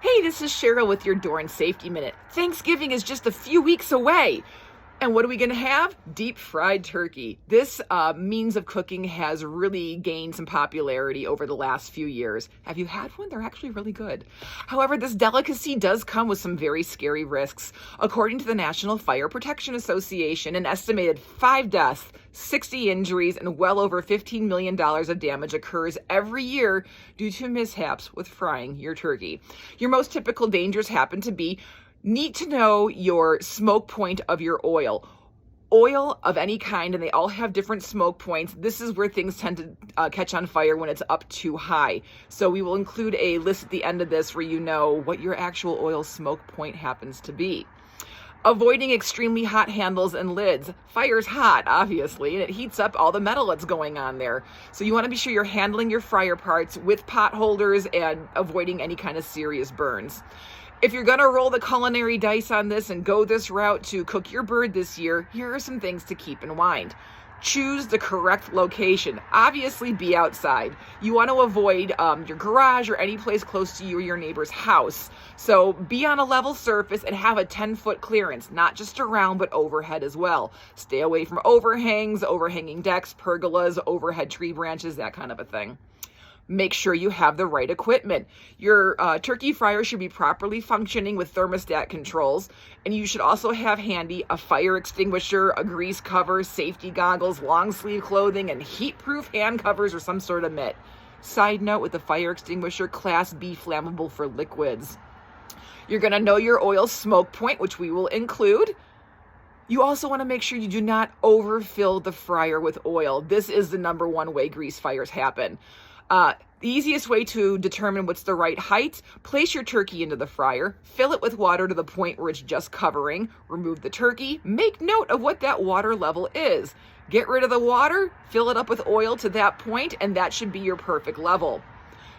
Hey, this is Cheryl with your DORN Safety Minute. Thanksgiving is just a few weeks away. And what are we going to have? Deep fried turkey. This means of cooking has really gained some popularity over the last few years. Have you had one? They're actually really good. However, this delicacy does come with some very scary risks. According to the National Fire Protection Association, an estimated 5 deaths, 60 injuries, and well over $15 million of damage occurs every year due to mishaps with frying your turkey. Your most typical dangers happen to be: need to know your smoke point of your oil. Oil of any kind, and they all have different smoke points. This is where things tend to catch on fire when it's up too high. So we will include a list at the end of this where you know what your actual oil smoke point happens to be. Avoiding extremely hot handles and lids. Fire's hot, obviously, and it heats up all the metal that's going on there. So you want to be sure you're handling your fryer parts with pot holders and avoiding any kind of serious burns. If you're going to roll the culinary dice on this and go this route to cook your bird this year, here are some things to keep in mind. Choose the correct location. Obviously, be outside. You want to avoid your garage or any place close to you or your neighbor's house. So be on a level surface and have a 10-foot clearance, not just around, but overhead as well. Stay away from overhangs, overhanging decks, pergolas, overhead tree branches, that kind of a thing. Make sure you have the right equipment. Your turkey fryer should be properly functioning with thermostat controls, and you should also have handy a fire extinguisher, a grease cover, safety goggles, long sleeve clothing, and heat-proof hand covers or some sort of mitt. Side note with the fire extinguisher, Class B flammable for liquids. You're going to know your oil smoke point, which we will include. You also want to make sure you do not overfill the fryer with oil. This is the number one way grease fires happen. The easiest way to determine what's the right height: place your turkey into the fryer, fill it with water to the point where it's just covering, remove the turkey, make note of what that water level is. Get rid of the water, fill it up with oil to that point, and that should be your perfect level.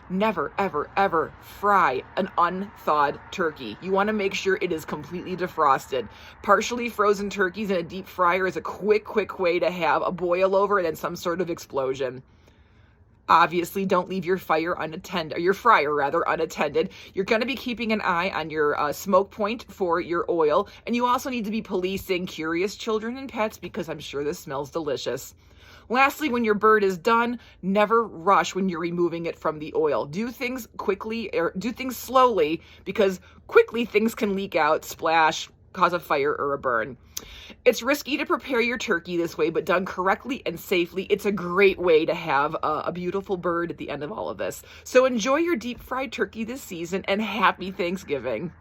Never, ever, ever fry an unthawed turkey. You want to make sure it is completely defrosted. Partially frozen turkeys in a deep fryer is a quick way to have a boil over and then some sort of explosion. Obviously, don't leave your fryer unattended. You're going to be keeping an eye on your smoke point for your oil, and you also need to be policing curious children and pets because I'm sure this smells delicious. Lastly, when your bird is done, never rush when you're removing it from the oil. Do things quickly or do things slowly, because quickly things can leak out, splash, cause a fire or a burn. It's risky to prepare your turkey this way, but done correctly and safely, it's a great way to have a beautiful bird at the end of all of this. So enjoy your deep fried turkey this season, and happy Thanksgiving.